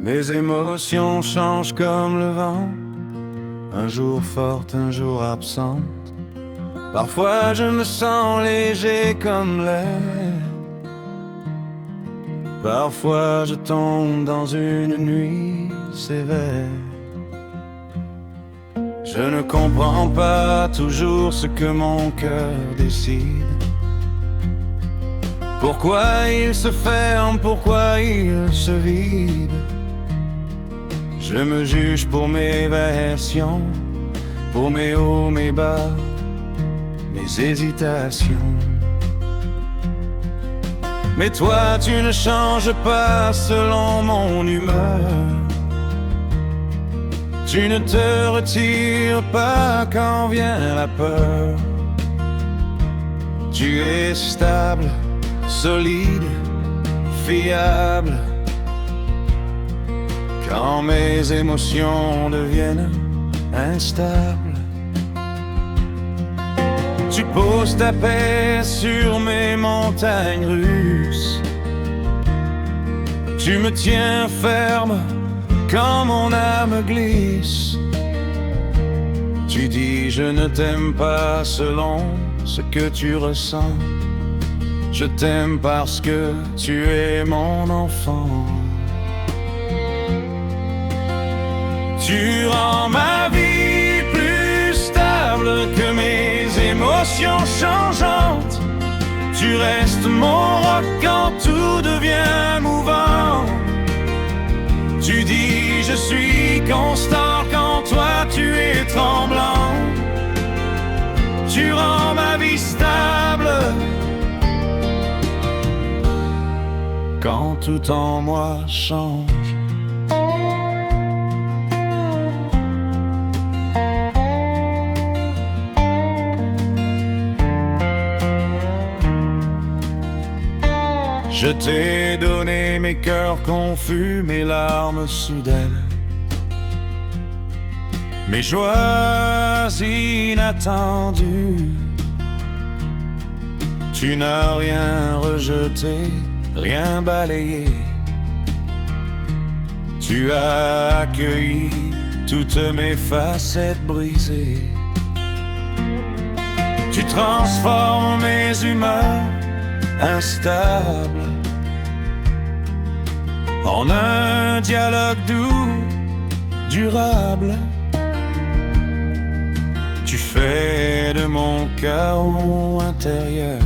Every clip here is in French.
Mes émotions changent comme le vent, un jour forte, un jour absente. Parfois je me sens léger comme l'air, parfois je tombe dans une nuit sévère. Je ne comprends pas toujours ce que mon cœur décide. Pourquoi il se ferme, pourquoi il se vide. Je me juge pour mes versions, pour mes hauts, mes bas, mes hésitations. Mais toi tu ne changes pas selon mon humeur. Tu ne te retires pas quand vient la peur. Tu es stable, solide, fiable. Quand mes émotions deviennent instables, tu poses ta paix sur mes montagnes russes. Tu me tiens ferme quand mon âme glisse. Tu dis je ne t'aime pas selon ce que tu ressens. Je t'aime parce que tu es mon enfant. Tu rends ma vie plus stable que mes émotions changeantes. Tu restes mon roc quand tout devient mouvant. Tu dis je suis constant quand toi tu es tremblant. Tu rends ma vie stable quand tout en moi change. Je t'ai donné mes cœurs confus, mes larmes soudaines, mes joies inattendues. Tu n'as rien rejeté, rien balayé. Tu as accueilli toutes mes facettes brisées. Tu transformes mes humeurs instables en un dialogue doux, durable. Tu fais de mon chaos intérieur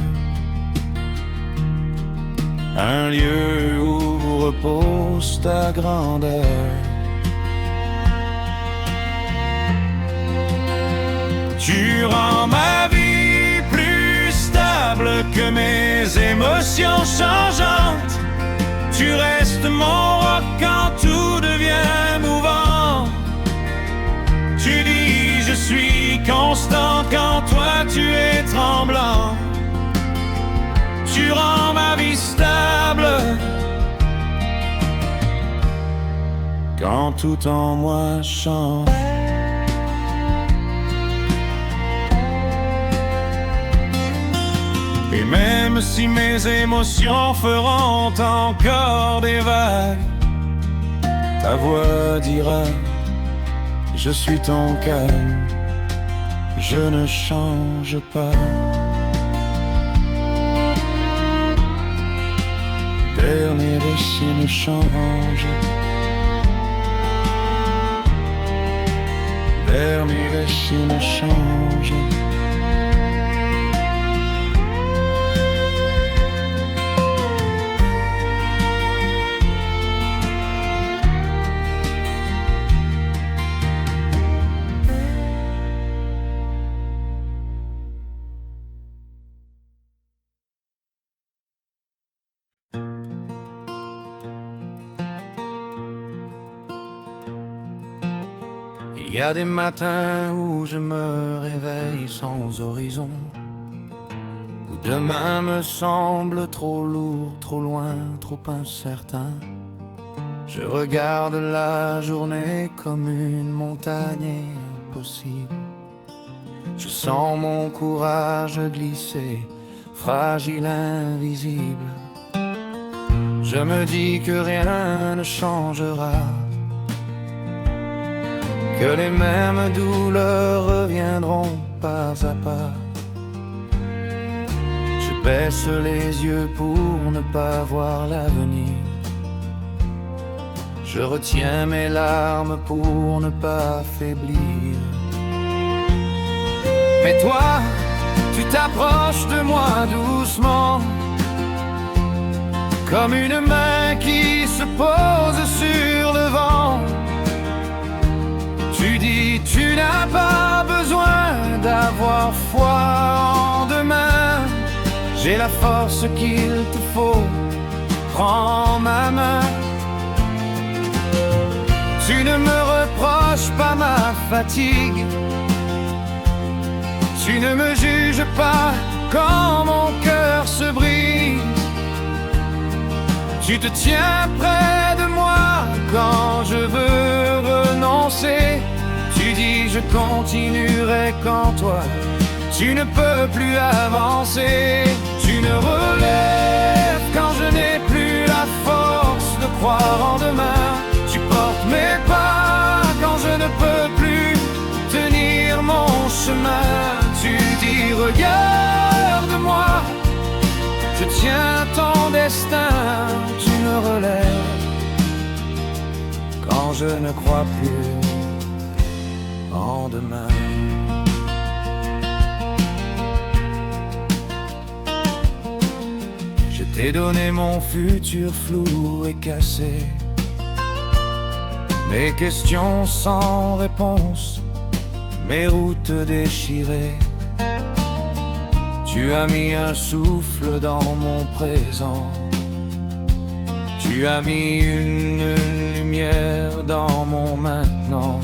un lieu où repose ta grandeur. Tu rends ma vie plus stable que mes émotions changeantes. Tu restes mon roc quand tout devient mouvant. Tu dis je suis constant quand toi tu es tremblant. Tu rends ma vie stable quand tout en moi change. Et même si mes émotions feront encore des vagues, ta voix dira je suis ton calme, je ne change pas. Dernier récit ne change. Dernier récit ne change. Il y a des matins où je me réveille sans horizon, où demain me semble trop lourd, trop loin, trop incertain. Je regarde la journée comme une montagne impossible. Je sens mon courage glisser, fragile, invisible. Je me dis que rien ne changera, que les mêmes douleurs reviendront pas à pas. Je baisse les yeux pour ne pas voir l'avenir. Je retiens mes larmes pour ne pas faiblir. Mais toi, tu t'approches de moi doucement, comme une main qui se pose sur le vent. Tu dis, tu n'as pas besoin d'avoir foi en demain. J'ai la force qu'il te faut, prends ma main. Tu ne me reproches pas ma fatigue, tu ne me juges pas quand mon cœur se brise. Tu te tiens près de moi quand je veux renoncer. Tu dis je continuerai quand toi tu ne peux plus avancer. Tu ne relèves quand je n'ai plus la force de croire en demain. Tu portes mes pas quand je ne peux plus tenir mon chemin. Tu dis regarde-moi, je tiens ton destin. Tu me relèves quand je ne crois plus en demain. Je t'ai donné mon futur flou et cassé, mes questions sans réponse, mes routes déchirées. Tu as mis un souffle dans mon présent, tu as mis une lumière dans mon maintenant.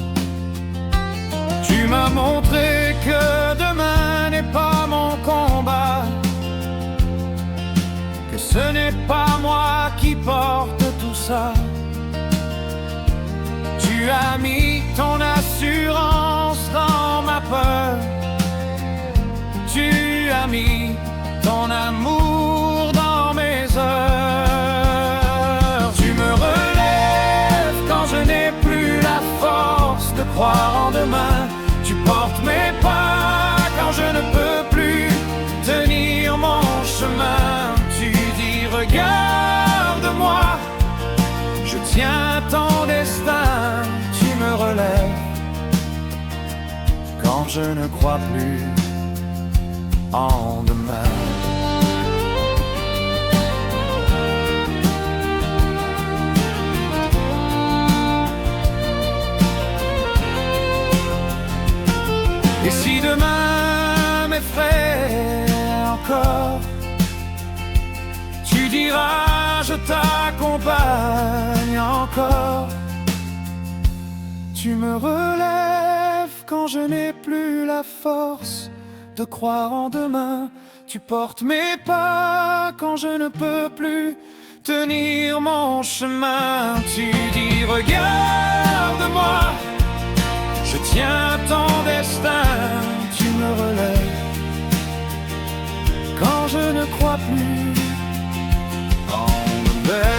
Tu m'as montré que demain n'est pas mon combat, que ce n'est pas moi qui porte tout ça. Tu as mis ton assurance dans ma peur, tu as mis ton amour dans mes heures. Tu me relèves quand je n'ai plus la force de croire en demain. Tu portes mes pas quand je ne peux plus tenir mon chemin. Tu dis regarde-moi, je tiens ton destin. Tu me relèves quand je ne crois plus en demain. Et si demain m'effraie encore, tu diras je t'accompagne encore. Tu me relèves quand je n'ai plus la force de croire en demain. Tu portes mes pas quand je ne peux plus tenir mon chemin. Tu dis regarde-moi, je tiens ton destin. Tu me relèves quand je ne crois plus en demain.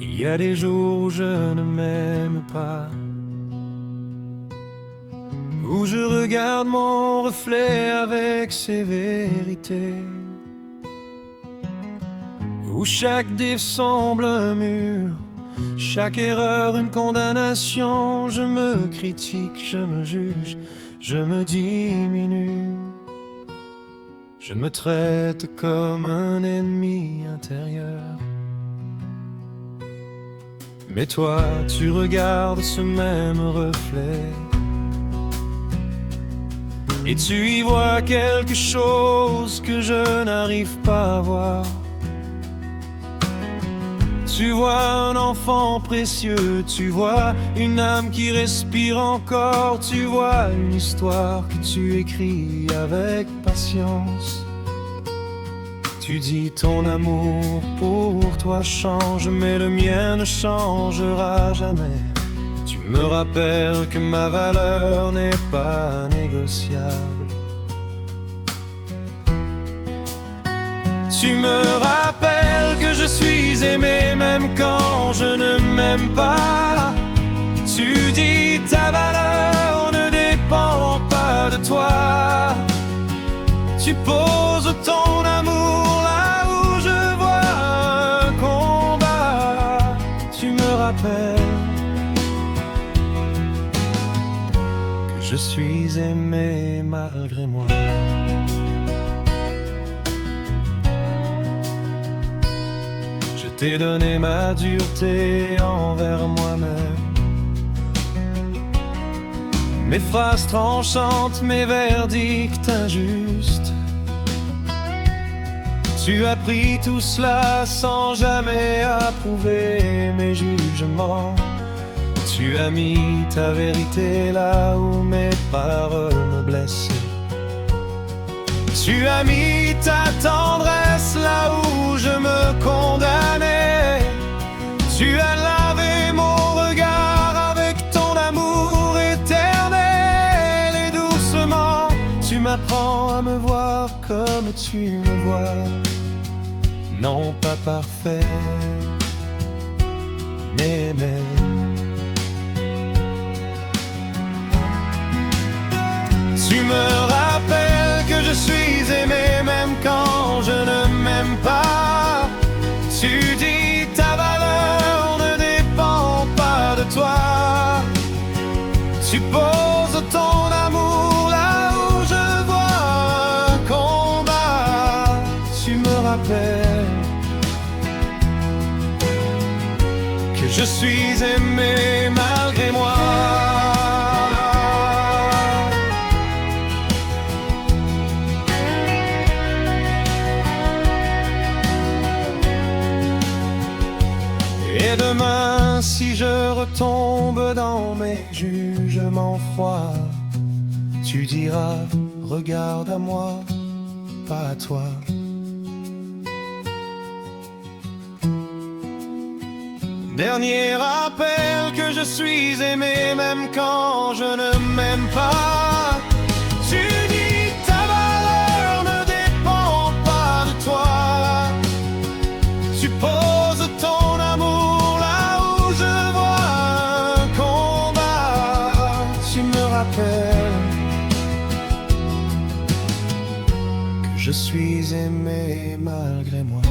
Il y a des jours où je ne m'aime pas, où je regarde mon reflet avec sévérité, où chaque diff semble un mur, chaque erreur une condamnation. Je me critique, je me juge, je me diminue, je me traite comme un ennemi intérieur. Mais toi, tu regardes ce même reflet et tu y vois quelque chose que je n'arrive pas à voir. Tu vois un enfant précieux, tu vois une âme qui respire encore, tu vois une histoire que tu écris avec patience. Tu dis ton amour pour toi change, mais le mien ne changera jamais. Tu me rappelles que ma valeur n'est pas négociable. Tu me rappelles que je suis aimé même quand je ne m'aime pas. Tu dis ta valeur ne dépend pas de toi. Tu poses ton amour là où je vois un combat. Tu me rappelles que je suis aimé malgré moi. Je t'ai donné ma dureté envers moi-même, mes phrases tranchantes, mes verdicts injustes. Tu as pris tout cela sans jamais approuver mes jugements. Tu as mis ta vérité là où mes paroles me blessaient. Tu as mis ta tendresse là où je me condamnais. Tu as lavé mon regard avec ton amour éternel. Et doucement, tu m'apprends à me voir comme tu me vois. Non pas parfait, mais tu me rappelles que je suis aimé même quand je ne m'aime pas. Tu dis ta valeur ne dépend pas de toi. Tu poses ton amour là où je vois un combat. Tu me rappelles que je suis aimé malgré moi. Et demain, si je retombe dans mes jugements froids, tu diras, regarde à moi, pas à toi. Dernier rappel que je suis aimé même quand je ne m'aime pas. Tu dis ta valeur ne dépend pas de toi. Tu poses ton amour là où je vois un combat. Tu me rappelles que je suis aimé malgré moi.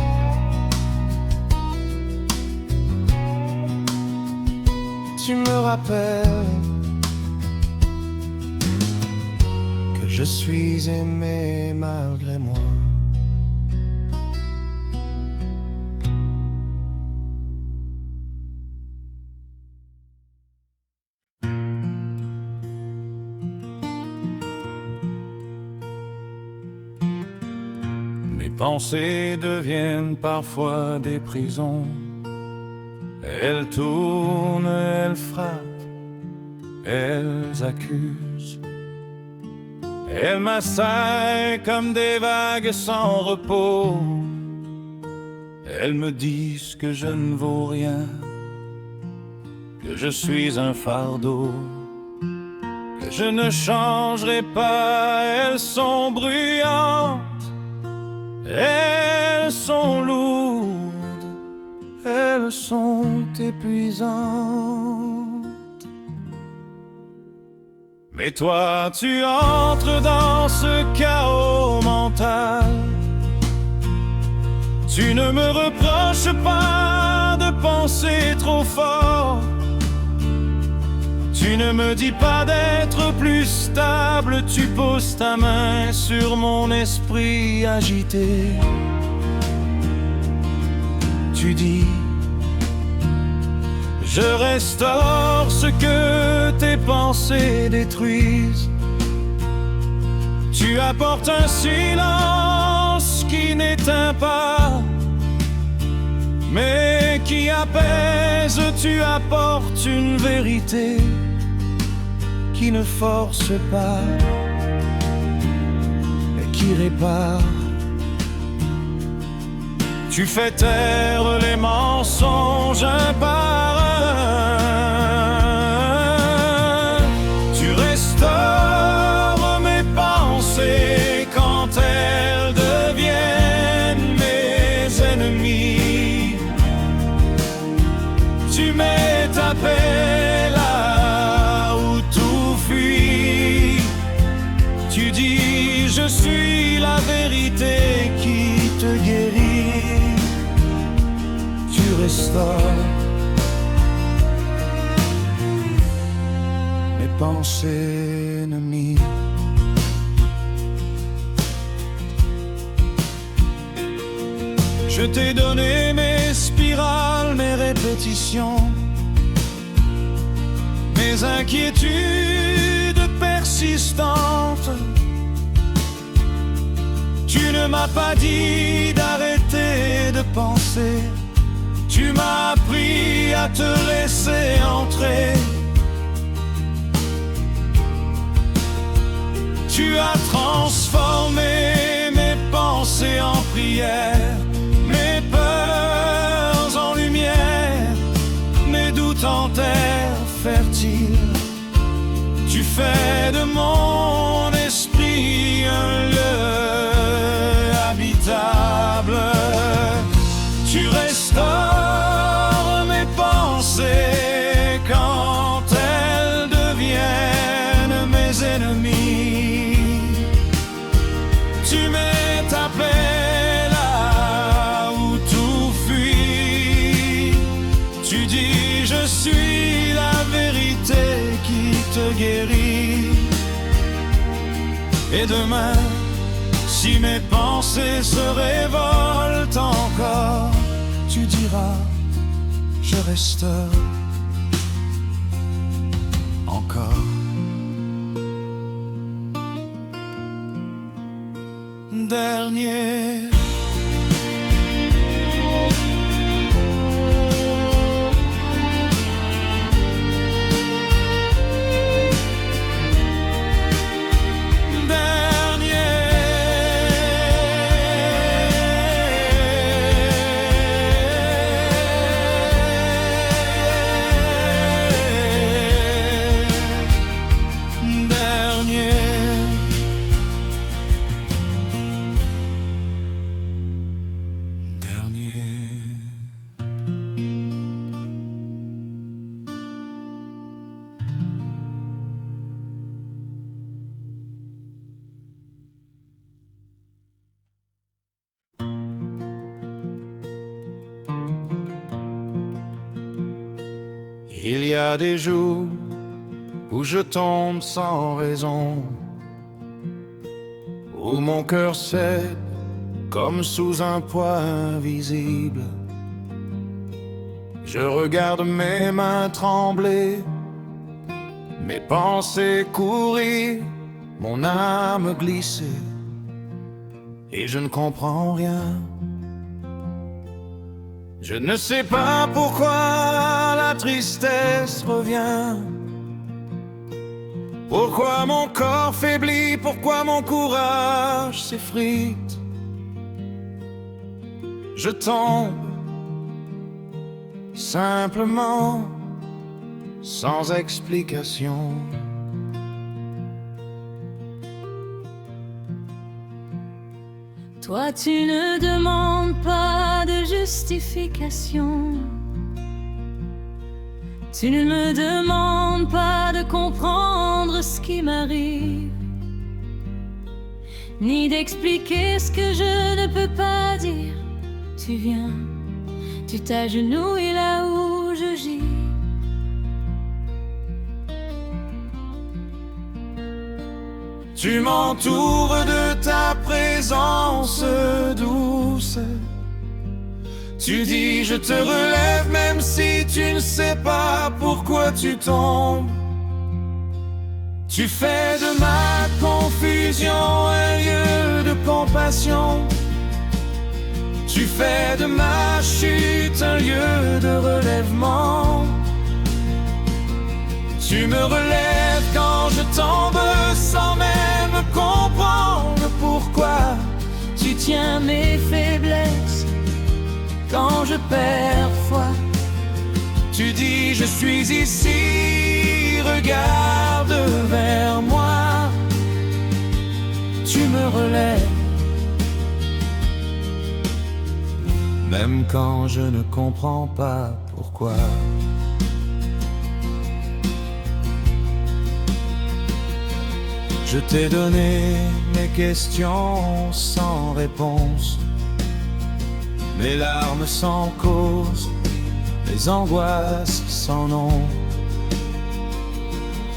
Tu me rappelles que je suis aimé malgré moi. Mes pensées deviennent parfois des prisons. Elles tournent, elles frappent, elles accusent. Elles m'assaillent comme des vagues sans repos. Elles me disent que je ne vaux rien, que je suis un fardeau, que je ne changerai pas. Elles sont bruyantes, elles sont lourdes, elles sont épuisantes. Mais toi, tu entres dans ce chaos mental. Tu ne me reproches pas de penser trop fort. Tu ne me dis pas d'être plus stable. Tu poses ta main sur mon esprit agité. Tu dis, je restaure ce que tes pensées détruisent. Tu apportes un silence qui n'éteint pas, mais et qui apaise, tu apportes une vérité qui ne force pas et qui répare. Tu fais taire les mensonges un par un. Tu restaures mes pensées quand elles deviennent mes ennemis. Tu mets ta paix là où tout fuit. Tu dis je suis la vérité qui te guérit. Restaure mes pensées ennemies. Je t'ai donné mes spirales, mes répétitions, mes inquiétudes persistantes. Tu ne m'as pas dit d'arrêter de penser. Tu m'as appris à te laisser entrer. Tu as transformé mes pensées en prières, mes peurs en lumière, mes doutes en terre fertile. Tu fais de mon esprit un lieu habitable. Tu restaures mes pensées quand elles deviennent mes ennemis. Tu mets ta paix là où tout fuit. Tu dis je suis la vérité qui te guérit. Et demain, si mes pensées se révoltent encore, tu diras, je reste encore. Dernier. Il y a des jours où je tombe sans raison, où mon cœur cède comme sous un poids invisible. Je regarde mes mains trembler, mes pensées courir, mon âme glisser, et je ne comprends rien. Je ne sais pas pourquoi la tristesse revient, pourquoi mon corps faiblit, pourquoi mon courage s'effrite. Je tombe simplement, sans explication. Toi, tu ne demandes pas de justification. Tu ne me demandes pas de comprendre ce qui m'arrive, ni d'expliquer ce que je ne peux pas dire. Tu viens, tu t'agenouilles là où je gis. Tu m'entoures de ta présence douce. Tu dis je te relève même si tu ne sais pas pourquoi tu tombes. Tu fais de ma confusion un lieu de compassion. Tu fais de ma chute un lieu de relèvement. Tu me relèves quand je tombe sans même comprendre pourquoi. Tu tiens mes faiblesses quand je perds foi. Tu dis je suis ici, regarde vers moi. Tu me relèves même quand je ne comprends pas pourquoi. Je t'ai donné mes questions sans réponse, mes larmes sans cause, mes angoisses sans nom.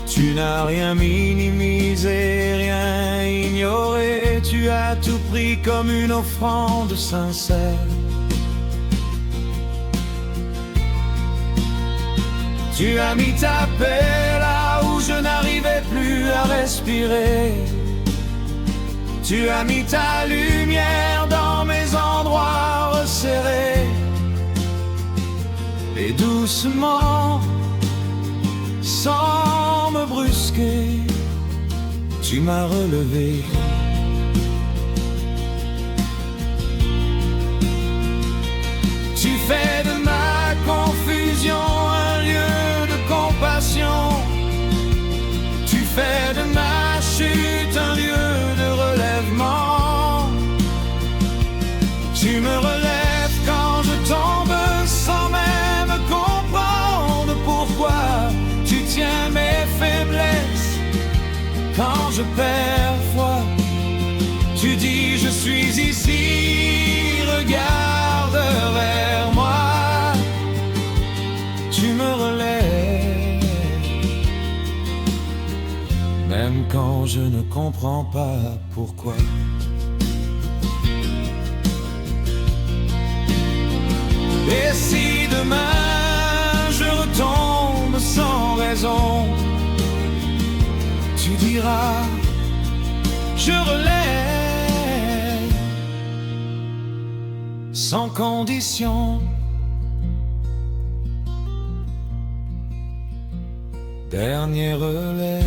Tu n'as rien minimisé, rien ignoré. Tu as tout pris comme une offrande sincère. Tu as mis ta paix là où je n'arrivais plus à respirer. Tu as mis ta lumière dans mes endroits resserrés. Et doucement, sans me brusquer, tu m'as relevé. Tu fais de ma confusion un lieu de compassion. Tu fais de ma chute un lieu de relèvement. Tu me relèves quand je tombe sans même comprendre pourquoi. Tu tiens mes faiblesses quand je perds foi. Tu dis je suis ici, regarde vers moi. Tu me relèves même quand je ne comprends pas pourquoi. Et si demain je retombe sans raison, tu diras je relève sans condition. Dernier relais.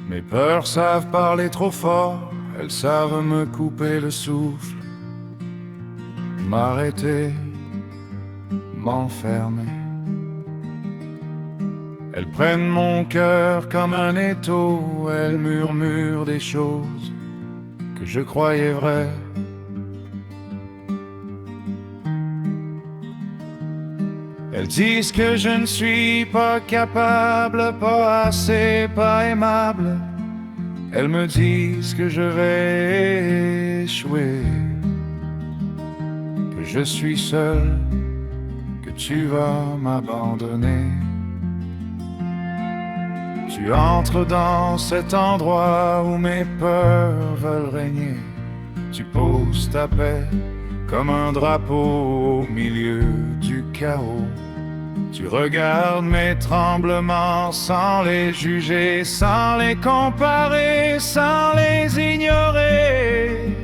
Mes peurs savent parler trop fort, elles savent me couper le souffle, m'arrêter, m'enfermer. Elles prennent mon cœur comme un étau, elles murmurent des choses que je croyais vraies. Elles disent que je ne suis pas capable, pas assez, pas aimable. Elles me disent que je vais échouer, que je suis seul, que tu vas m'abandonner. Tu entres dans cet endroit où mes peurs veulent régner. Tu poses ta paix comme un drapeau au milieu du chaos. Tu regardes mes tremblements sans les juger, sans les comparer, sans les ignorer.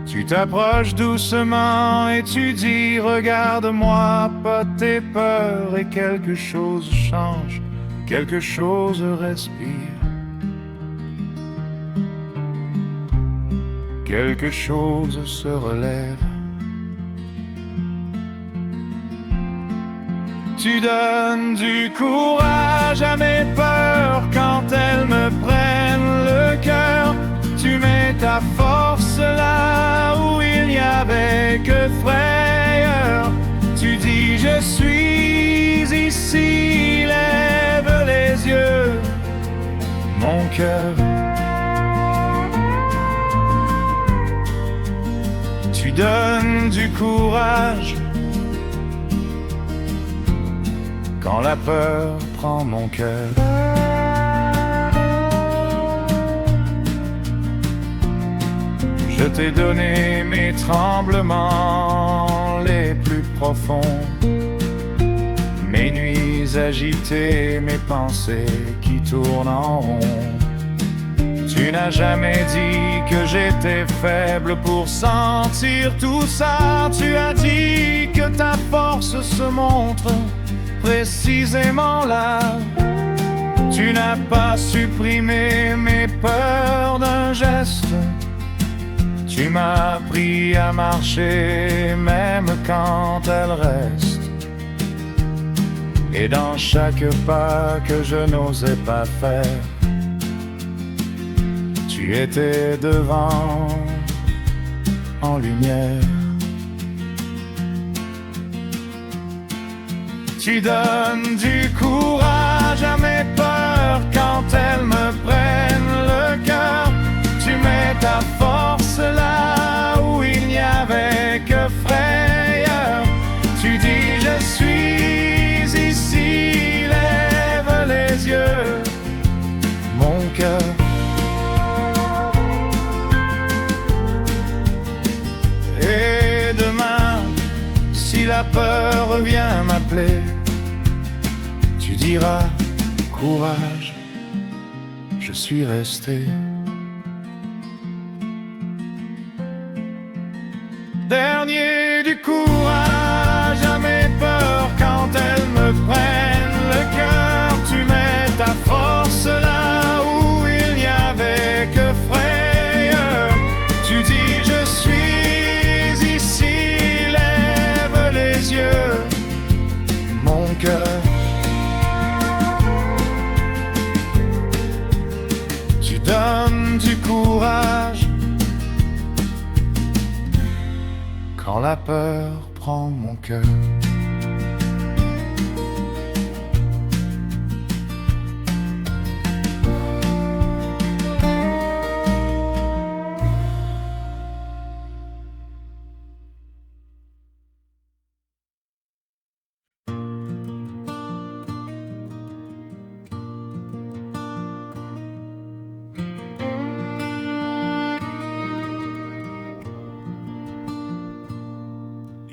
Tu t'approches doucement et tu dis regarde-moi, pas tes peurs, et quelque chose change, quelque chose respire. Quelque chose se relève. Tu donnes du courage à mes peurs quand elles me prennent le cœur. Tu mets ta force là où il n'y avait que frayeur. Tu dis je suis ici, lève les yeux, mon cœur. Tu donnes du courage quand la peur prend mon cœur. Je t'ai donné mes tremblements les plus profonds, mes nuits agitées, mes pensées qui tournent en rond. Tu n'as jamais dit que j'étais faible pour sentir tout ça. Tu as dit que ta force se montre précisément là. Tu n'as pas supprimé mes peurs d'un geste. Tu m'as appris à marcher même quand elles restent. Et dans chaque pas que je n'osais pas faire, tu étais devant, en lumière. Tu donnes du courage à mes peurs quand elles me prennent le cœur. Tu mets ta force là où il n'y avait que frayeur. Tu dis je suis ici, lève les yeux, mon cœur. Et demain, si la peur revient m'appeler, tu diras courage, je suis resté. Dernier du courage à mes peurs quand elles me prennent le cœur. Tu mets ta force là où il n'y avait que frayeur. Tu dis je suis ici, lève les yeux, mon cœur. Tu donnes du courage quand la peur prend mon cœur.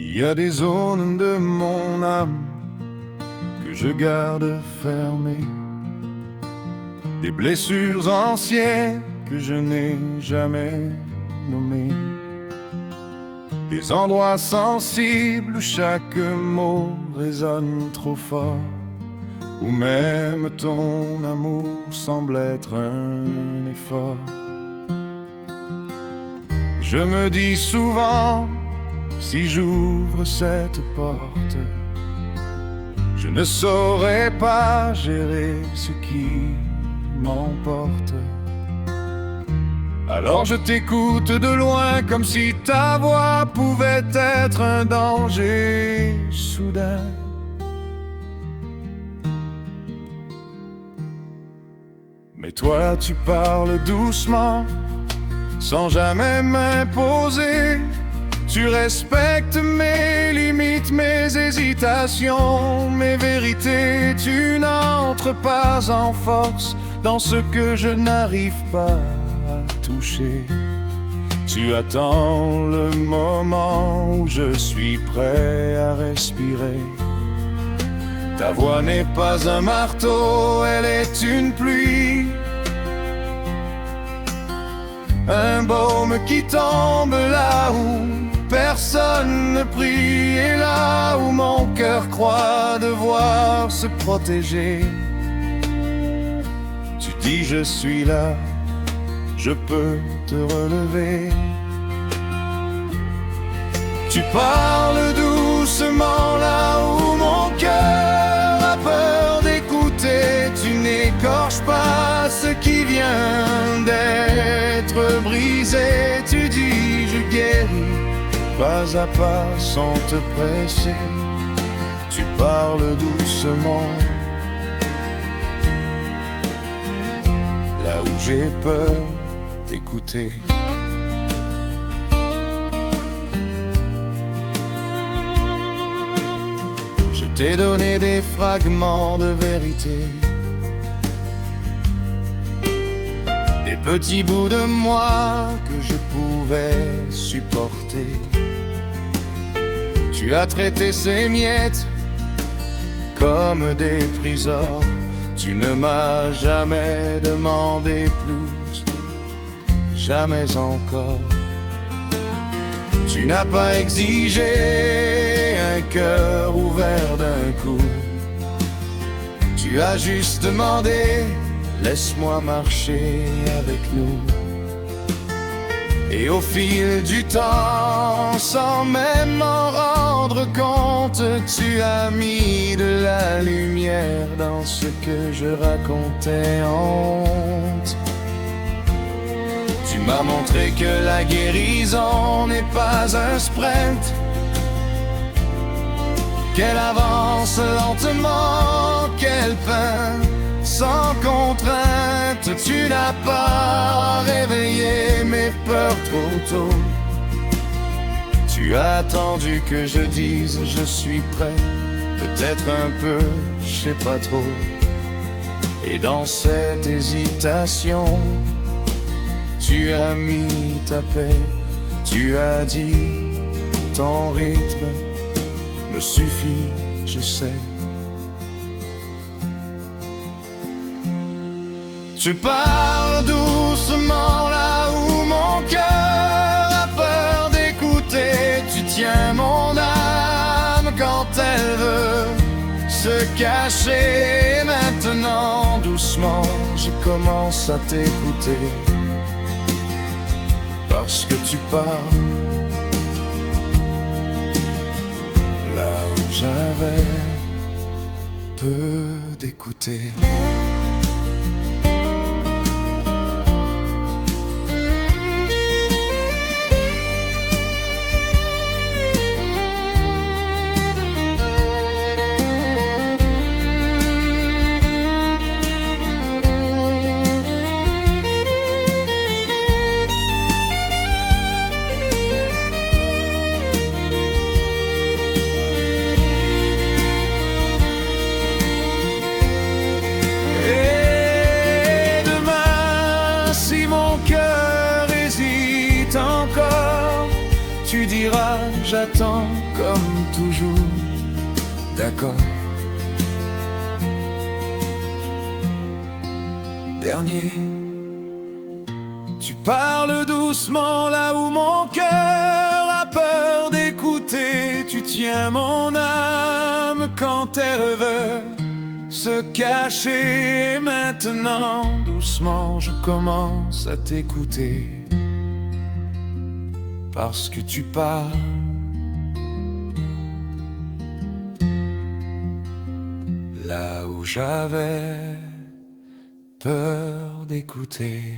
Il y a des zones de mon âme que je garde fermées, des blessures anciennes que je n'ai jamais nommées, des endroits sensibles où chaque mot résonne trop fort, où même ton amour semble être un effort. Je me dis souvent, si j'ouvre cette porte, je ne saurais pas gérer ce qui m'emporte. Alors je t'écoute de loin comme si ta voix pouvait être un danger soudain. Mais toi tu parles doucement, sans jamais m'imposer. Tu respectes mes limites, mes hésitations, mes vérités. Tu n'entres pas en force dans ce que je n'arrive pas à toucher. Tu attends le moment où je suis prêt à respirer. Ta voix n'est pas un marteau, elle est une pluie, un baume qui tombe là où personne ne prie, et là où mon cœur croit devoir se protéger. Tu dis je suis là, je peux te relever. Tu parles doucement là où mon cœur a peur d'écouter. Tu n'écorches pas ce qui vient d'être brisé. Tu dis je guéris pas à pas sans te presser. Tu parles doucement là où j'ai peur d'écouter. t'ai donné des fragments de vérité, des petits bouts de moi que je pouvais supporter. Tu as traité ces miettes comme des trésors. Tu ne m'as jamais demandé plus, jamais encore. Tu n'as pas exigé un cœur ouvert d'un coup. Tu as juste demandé, laisse-moi marcher avec nous. Et au fil du temps, sans même m'en rendre compte, tu as mis de la lumière dans ce que je racontais honte. Tu m'as montré que la guérison n'est pas un sprint, qu'elle avance lentement, qu'elle peint sans contrainte. Tu n'as pas réveillé mes peurs trop tôt. Tu as attendu que je dise je suis prêt, peut-être un peu, je sais pas trop. Et dans cette hésitation, tu as mis ta paix. Tu as dit ton rythme me suffit, je sais. Tu parles doucement là où mon cœur a peur d'écouter. Tu tiens mon âme quand elle veut se cacher. Maintenant, doucement, je commence à t'écouter. Parce que tu parles là où j'avais peu d'écouter. Tu diras j'attends comme toujours, d'accord. Dernier, tu parles doucement là où mon cœur a peur d'écouter. Tu tiens mon âme quand elle veut se cacher. Maintenant, doucement, je commence à t'écouter. Parce que tu parles là où j'avais peur d'écouter.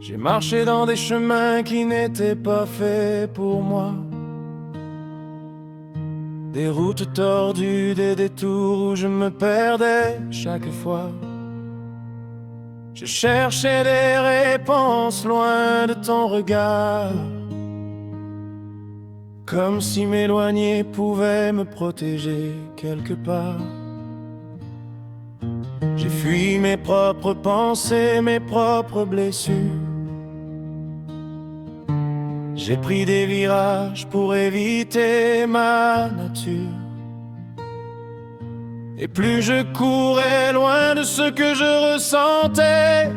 J'ai marché dans des chemins qui n'étaient pas faits pour moi. Des routes tordues, des détours où je me perdais chaque fois. Je cherchais des réponses loin de ton regard, comme si m'éloigner pouvait me protéger quelque part. J'ai fui mes propres pensées, mes propres blessures. J'ai pris des virages pour éviter ma nature. Et plus je courais loin de ce que je ressentais,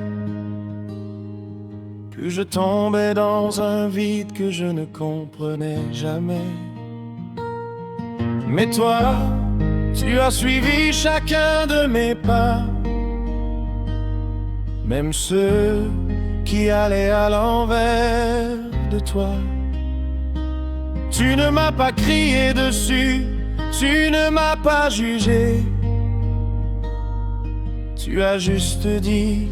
plus je tombais dans un vide que je ne comprenais jamais. Mais toi, tu as suivi chacun de mes pas, même ceux qui allaient à l'envers de toi. Tu ne m'as pas crié dessus, tu ne m'as pas jugé. Tu as juste dit,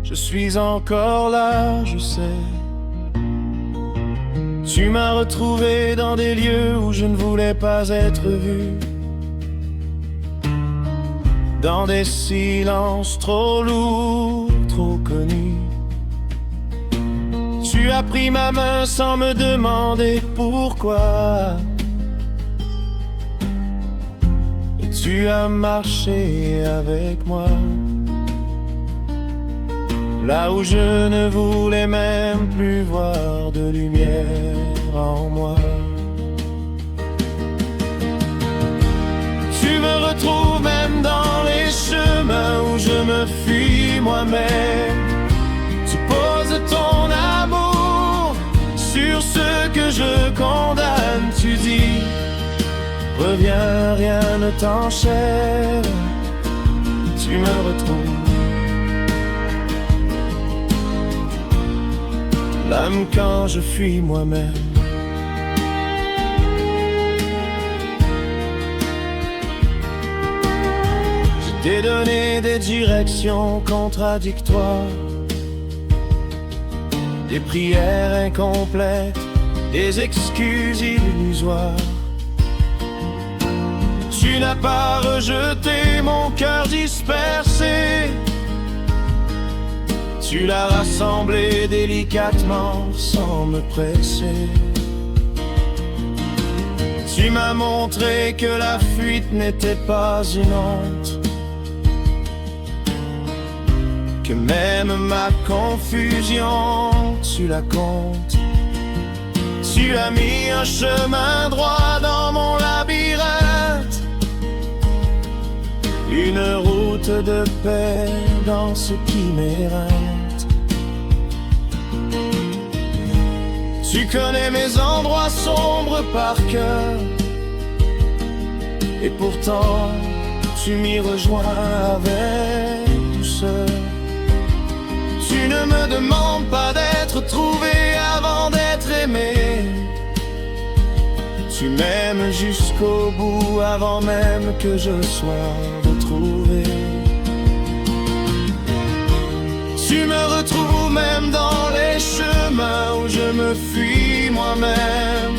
je suis encore là, je sais. Tu m'as retrouvé dans des lieux où je ne voulais pas être vu, dans des silences trop lourds, trop connus. Tu as pris ma main sans me demander pourquoi, et tu as marché avec moi, là où je ne voulais même plus voir de lumière en moi. Tu me retrouves même dans les chemins où je me fuis moi-même. Tu poses ton amour sur ce que je condamne. Tu dis, reviens, rien ne t'enchaîne. Tu me retrouves, l'âme quand je fuis moi-même. Je t'ai donné des directions contradictoires, des prières incomplètes, des excuses illusoires. Tu n'as pas rejeté mon cœur dispersé, tu l'as rassemblé délicatement sans me presser. Tu m'as montré que la fuite n'était pas une honte, que même ma confusion, tu la comptes. Tu as mis un chemin droit dans mon labyrinthe, une route de paix dans ce qui m'éreinte. Tu connais mes endroits sombres par cœur, et pourtant tu m'y rejoins avec douceur. Tu ne me demandes pas d'être trouvé avant d'être aimé. Tu m'aimes jusqu'au bout avant même que je sois retrouvé. Tu me retrouves même dans les chemins où je me fuis moi-même.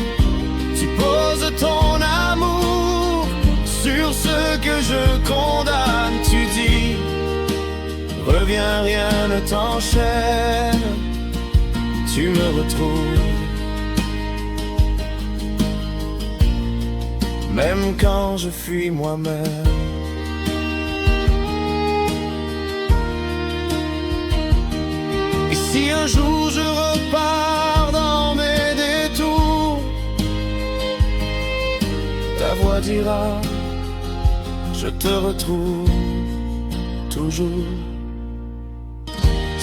Tu poses ton amour sur ce que je condamne. Tu dis, reviens, rien ne t'enchaîne. Tu me retrouves, même quand je fuis moi-même. Et si un jour je repars dans mes détours, ta voix dira, je te retrouve toujours.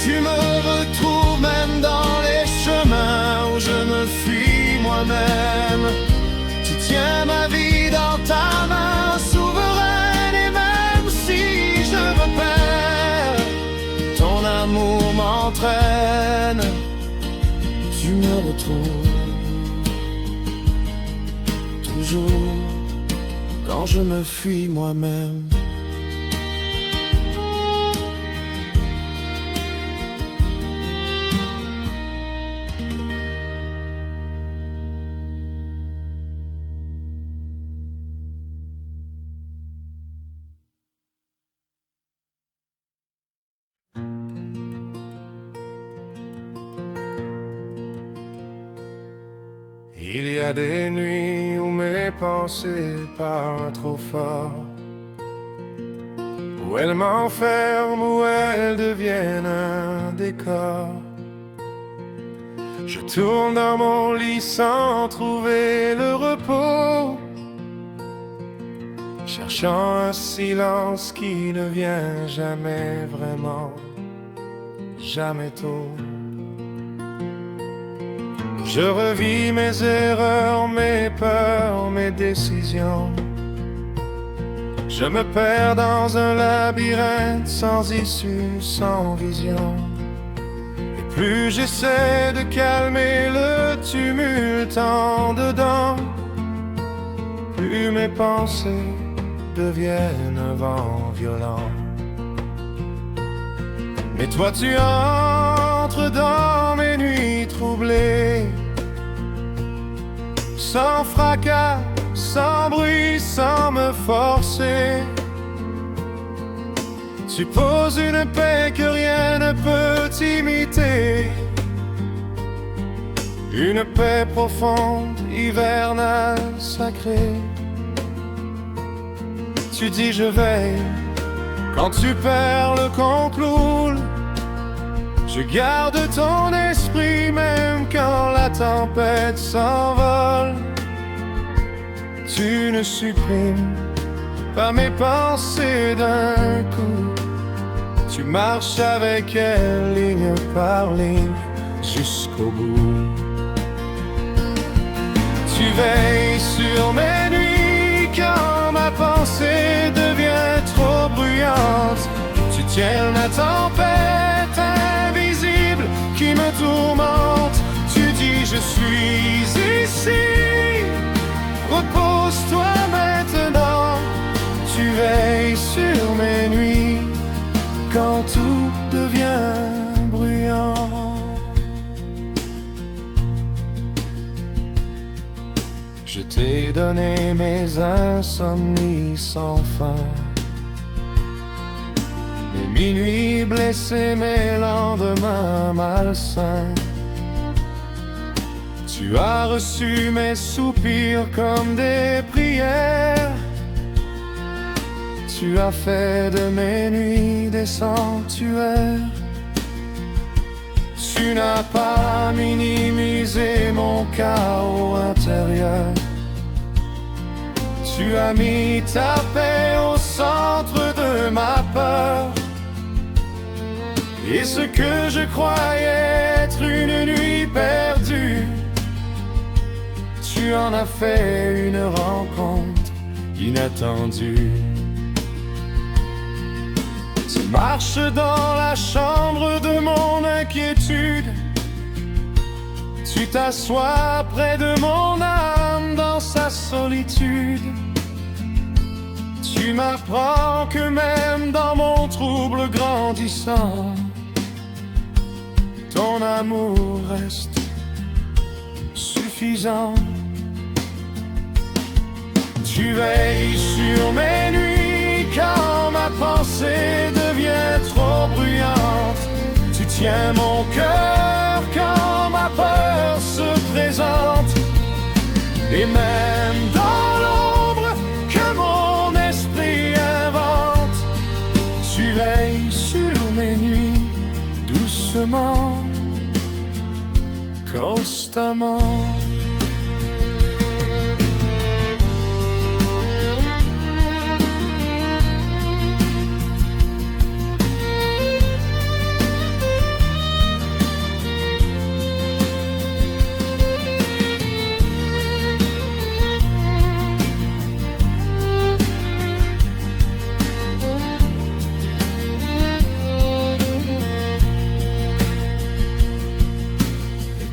Tu me retrouves même dans les chemins où je me fuis moi-même. Tu tiens ma vie dans ta main souveraine, et même si je me perds, ton amour m'entraîne. Tu me retrouves toujours quand je me fuis moi-même. Il y a des nuits où mes pensées parlent trop fort, où elles m'enferment, où elles deviennent un décor. Je tourne dans mon lit sans trouver le repos, cherchant un silence qui ne vient jamais vraiment, jamais tôt. Je revis mes erreurs, mes peurs, mes décisions. Je me perds dans un labyrinthe sans issue, sans vision. Et plus j'essaie de calmer le tumulte en dedans, plus mes pensées deviennent un vent violent. Mais toi tu entres dans mes nuits troublées, sans fracas, sans bruit, sans me forcer. Tu poses une paix que rien ne peut imiter, une paix profonde, hivernale, sacrée. Tu dis je veille quand tu perds le contrôle. Je garde ton esprit même quand la tempête s'envole. Tu ne supprimes pas mes pensées d'un coup. Tu marches avec elles ligne par ligne jusqu'au bout. Tu veilles sur mes nuits quand ma pensée devient trop bruyante. Tu tiens la tempête invisible qui me tourmente. Tu dis je suis ici, repose-toi maintenant. Tu veilles sur mes nuits quand tout devient bruyant. Je t'ai donné mes insomnies sans fin, mes minuits blessés, mes lendemains malsains. Tu as reçu mes soupirs comme des prières. Tu as fait de mes nuits des sanctuaires. Tu n'as pas minimisé mon chaos intérieur. Tu as mis ta paix au centre de ma peur. Et ce que je croyais être une nuit perdue, tu en as fait une rencontre inattendue. Tu marches dans la chambre de mon inquiétude. Tu t'assois près de mon âme dans sa solitude. Tu m'apprends que même dans mon trouble grandissant, ton amour reste suffisant. Tu veilles sur mes nuits quand ma pensée devient trop bruyante. Tu tiens mon cœur quand ma peur se présente. Et même dans l'ombre que mon esprit invente, tu veilles sur mes nuits doucement, constamment.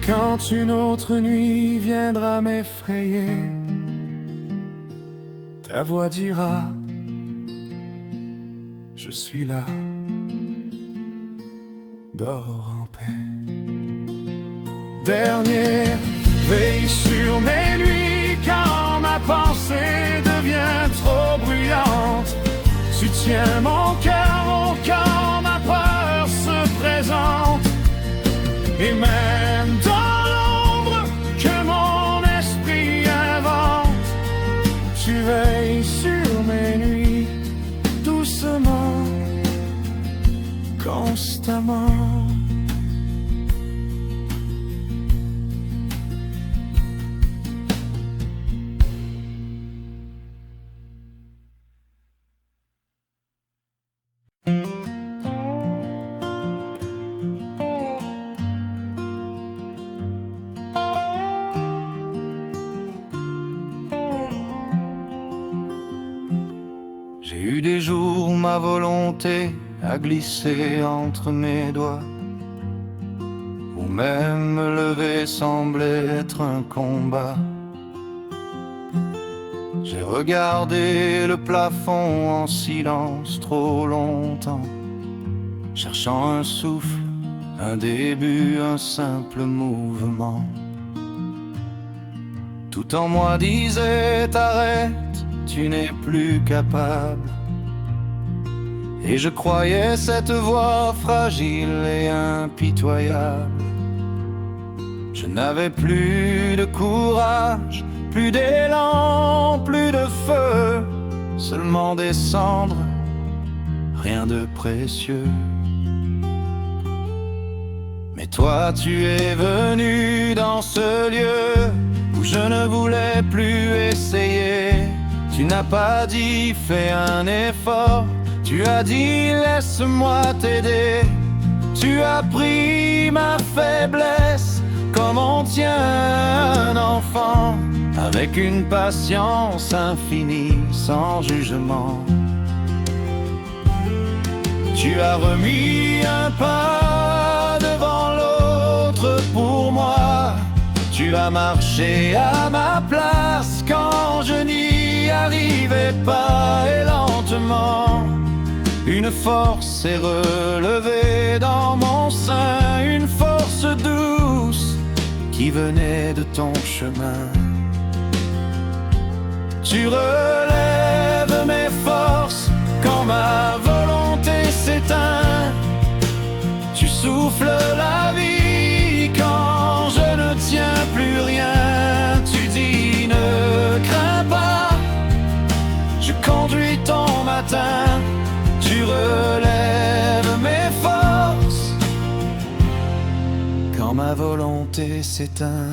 Quand une autre nuit viendra m'effrayer, ta voix dira: je suis là, dors en paix. Dernière veille sur mes nuits quand ma pensée devient trop bruyante. Tu tiens mon cœur quand ma peur se présente. Et même dans l'ombre que mon esprit invente, tu veilles sur mes nuits doucement, constamment. J'ai eu des jours où ma volonté a glissé entre mes doigts, où même me lever semblait être un combat. J'ai regardé le plafond en silence trop longtemps, cherchant un souffle, un début, un simple mouvement. Tout en moi disait arrête, tu n'es plus capable. Et je croyais cette voix fragile et impitoyable. Je n'avais plus de courage, plus d'élan, plus de feu, seulement des cendres, rien de précieux. Mais toi tu es venu dans ce lieu où je ne voulais plus essayer. Tu n'as pas dit fais un effort, tu as dit laisse-moi t'aider. Tu as pris ma faiblesse comme on tient un enfant, avec une patience infinie, sans jugement. Tu as remis un pas devant l'autre pour moi. Tu as marché à ma place quand je n'y arrivais pas, et lentement une force s'est relevée dans mon sein, une force douce qui venait de ton chemin. Tu relèves mes forces quand ma volonté s'éteint. Tu souffles la vie quand je ne tiens plus rien. Tu dis ne crains pas, je conduis ton matin. Tu relèves mes forces quand ma volonté s'éteint.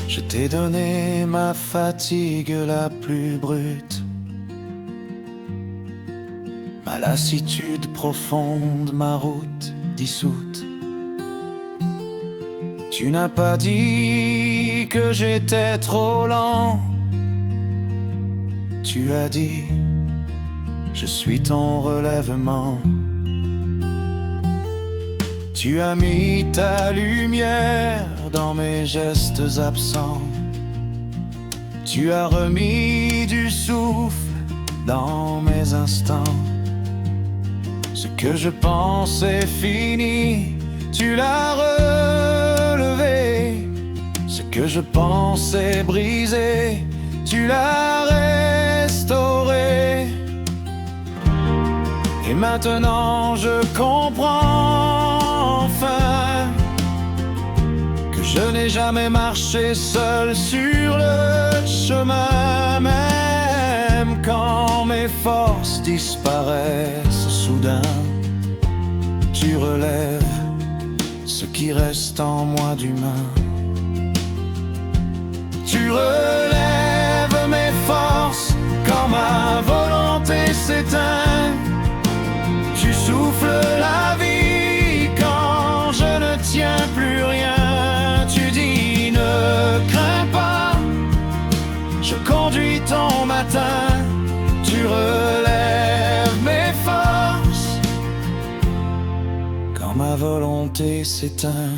Je t'ai donné ma fatigue la plus brute, ma lassitude profonde, ma route dissoute. Tu n'as pas dit que j'étais trop lent. Tu as dit je suis ton relèvement. Tu as mis ta lumière dans mes gestes absents. Tu as remis du souffle dans mes instants. Ce que je pensais fini, tu l'as relevé. Ce que je pensais brisé, tu l'as restauré. Et maintenant je comprends enfin que je n'ai jamais marché seul sur le chemin. Même quand mes forces disparaissent soudain, tu relèves ce qui reste en moi d'humain. Tu relèves mes forces quand ma volonté s'éteint. Tu souffles la vie quand je ne tiens plus rien. Tu dis ne crains pas, je conduis ton matin. Tu relèves mes forces quand ma volonté s'éteint.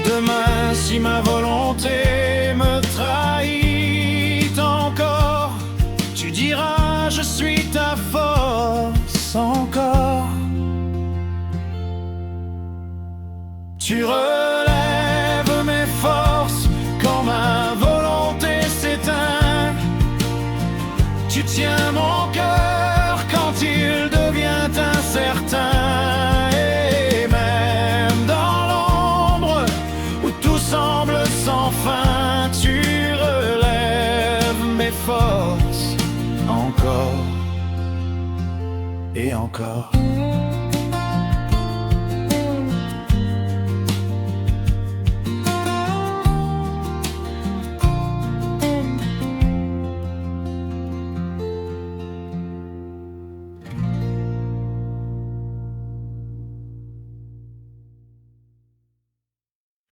Demain, si ma volonté me trahit encore, tu diras je suis ta force encore. Tu relèves mes forces quand ma volonté s'éteint. Tu tiens mon cœur quand il devient incertain. Et même dans l'ombre où tout semble sans fin, tu relèves mes forces encore et encore.